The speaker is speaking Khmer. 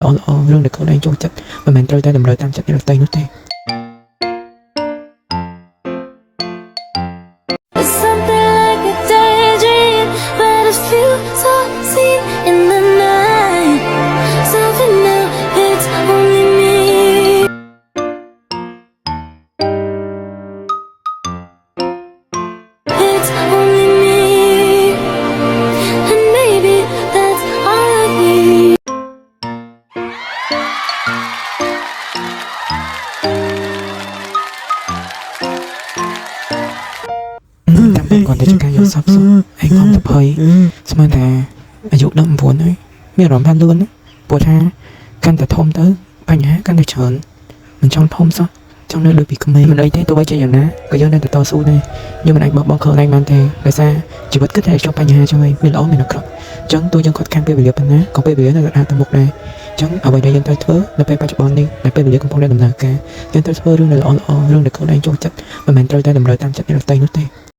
រឿងដែលខ្លួនឯងចូលចិត្តមិនមែនត្រូវតែតម្រូវតាមចិត្តអ្នកដទៃនោះទេ It's something like a daydream, but it feels so seen in the night. Something now, it's only me. It's only me, and maybe that's all I need. តាមពិតគាត់ទៅជាការយកសពសុខហើយកុំទៅភ័យស្មានថាអាយុ19ហើយមានអារម្មណ៍ថាលឿនណាព្រោះថាកាន់តែធំទៅបញ្ហាកាន់តែច្រើនមិនចង់ធំសោះចង់នៅដូចពីក្មេងមិនអីទេទោះបីជាយ៉ាងណាក៏យើងនៅតែតស៊ូដែរយើងមិនអាចបោះបង់ខ្លួនឯងបានទេដោយសារជីវិតគឺតែជួបបញ្ហាចឹងហើយមានល្អមានអាក្រក់អញ្ចឹងទោះយើងខកខានពេលវេលាប៉ុណ្ណាក៏ពេលវេលានៅតែដើរទៅមុខដែរអញ្ចឹងអ្វីដែលយើងត្រូវធ្វើនៅពេលបច្ចុប្បន្ននេះដែលពេលវេលាកំពុងតែដំណើរការយើងត្រូវធ្វើរឿងដែលល្អៗរឿងដែលខ្លួនឯងចូលចិត្តមិនមែនត្រូវតែតម្រូវតាមចិត្តអ្នកដទៃនោះទេ